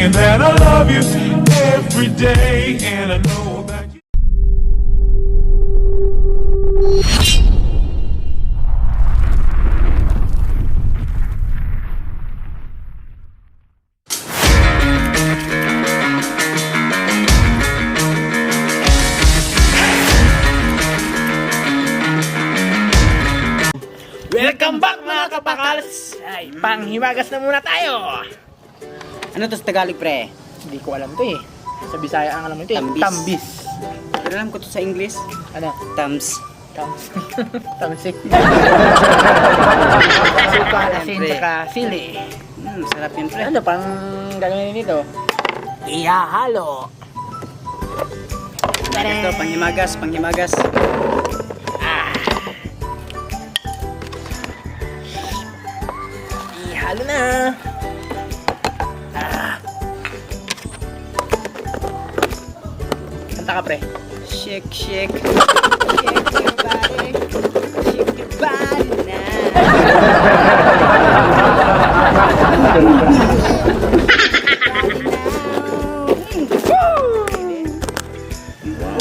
saying that I love you every day, and I know that you... Welcome back mga kapakals! Ay, panghimagas na muna tayo! Ano to sa Tagalog, pre? Hindi ko alam to eh. Sa Bisaya ang alam mo ito eh. Tambis. Tambis. Pero alam ko to sa English. Ano? Tams. Tams. Tamsik. Suka, asin, Pre. saka sili. Sarap yun, pre. Ano pang gagawin nito? Ihahalo. Ito, panghimagas, panghimagas. Ihalo na. Kanta ka pre. Shake, shake. Shake your body. Shake your body now.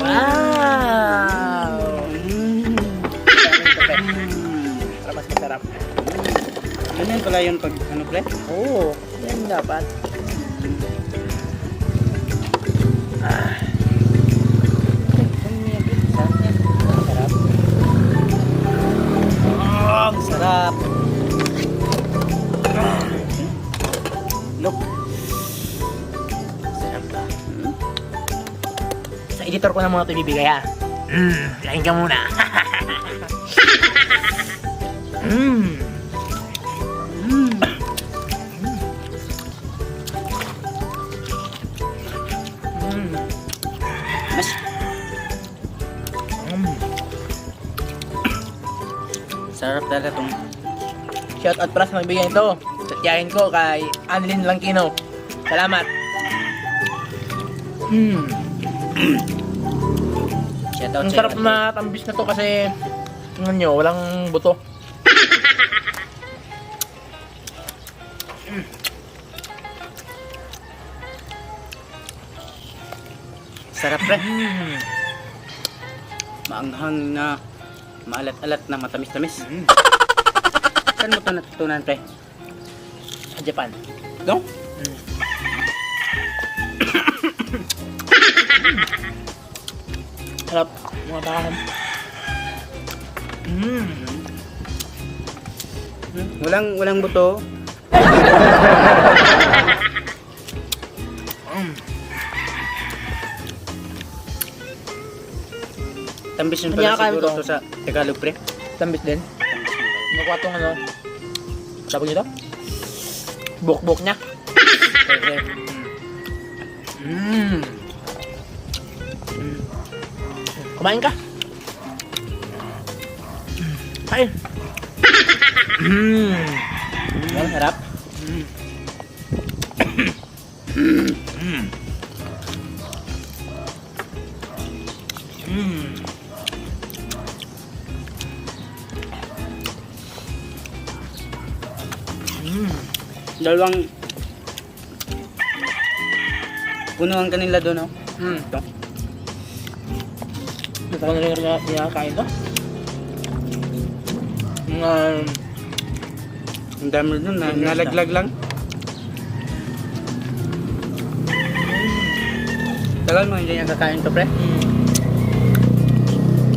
Wow! Para mas masarap. Ganyan pala yun pag, ano, pre? Oo, yan dapat. Sarap. Oh, ang sarap. Look. Sarap ba? Sa editor ko na muna ito ibibigay ha. Kain ka muna. Mas, sarap talaga itong Shout out pras magbigay ito. Tatyahin ko kay Anlin Langkino. Salamat. shoutout Ang sa'yo, sarap ate. na tambis na to kasi tingnan nyo, walang buto. Sarap, pre. Maanghang na, maalat-alat na, matamis-tamis. Saan mo ito natutunan, pre? Sa Japan. No? Sarap. Mga bakam. Walang buto. Tambis yun Kanya pala kain siguro to. to sa Tagalog, pre. Tambis din. Nakuha itong ano. Sabog nito? Buk-buk niya. Kumain ka. Kain. Ang sarap. Dalawang puno ang kanila doon, oh. Ito. Gusto ko na rin kinakain to. Ang dami doon, nalaglag lang. Tagal mo hindi niya kakain to, pre?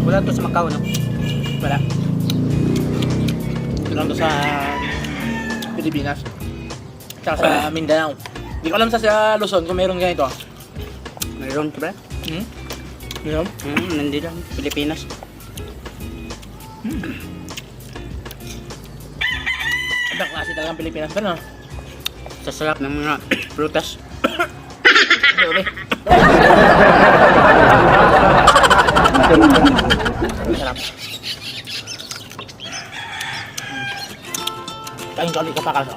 Wala to sa Macau, no? Wala. Ito lang to sa Pilipinas. Tsaka sa Mindanao. Hindi ko alam sa Luzon kung mayroong ganito. Mayroon to, pre? Mayroon? Nandito lang, Pilipinas. Ibang klase talagang Pilipinas pa na. Sa sarap ng mga prutas. Sorry. Sarap. Kain ka ulit ka pa kaso.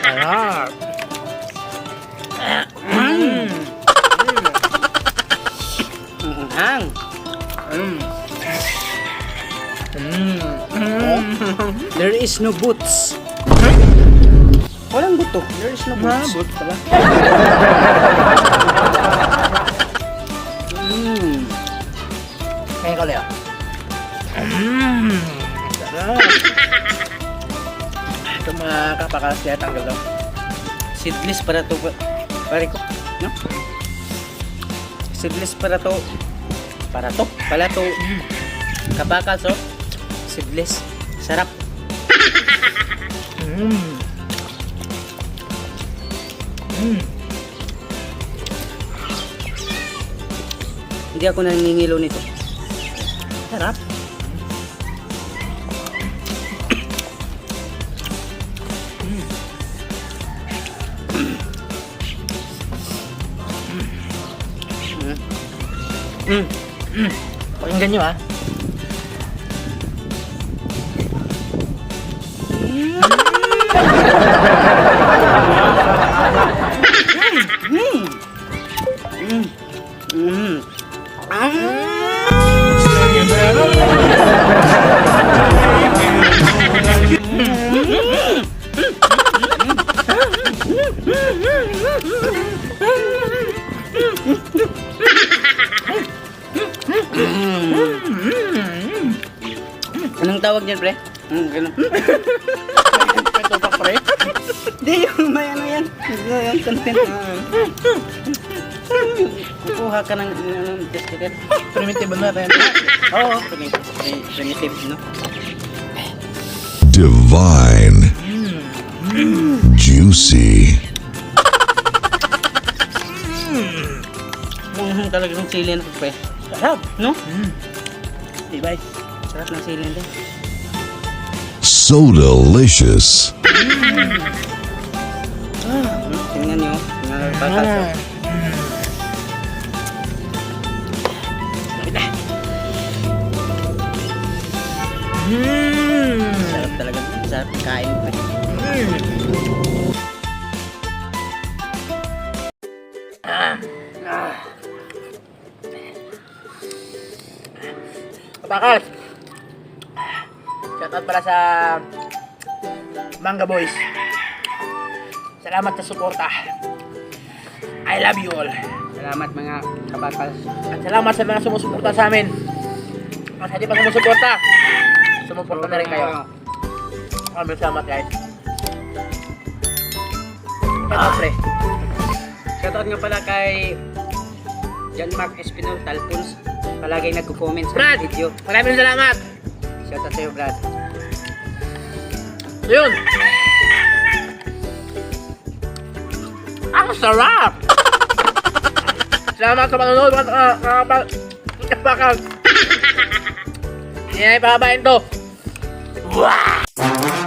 Sarap. Ang There is no boots. Walang buto. There English na boots. Boots pala. Kaya ko Leo. Sarap. Ito mga kapakalas kaya tanggal daw. Seedless para to, pare ko. No? Seedless para to. Para to? Pala to. Kabakal, so. Seedless. Sarap. Hindi ako naningilo nito. Sarap. Pakinggan nyo Singing that Anong tawag niyan, pre? Ganun. Ito pa pre. Hindi, yung may ano yan. Yung content. Kukuha ka ng biscuit. Primitive ba natin? Oo, primitive, no? Divine. Juicy. Talaga ng sili na pre. Sarap. No? Tibay. Sarap ng sili na. So delicious. Tingnan nyo. Tingnan nyo bakal. Sarap talaga. Sarap kain pre. Kapakal. Shoutout pala sa Manga Boys. Salamat sa suporta. I love you all. Salamat mga kabakal. At salamat sa mga sumusuporta sa amin. At hindi pa sumusuporta, sumuporta na rin kayo. Maraming salamat guys. Ito pre. Shoutout nga pala kay John Mark Espinol Talpons. Palagi nagko-comment sa Brad! video. Maraming salamat. Shoutout sa'yo, Brad. So yun. Ang sarap! Salamat sa panonood mga kapakal. Hindi na ipahabain to. Wow!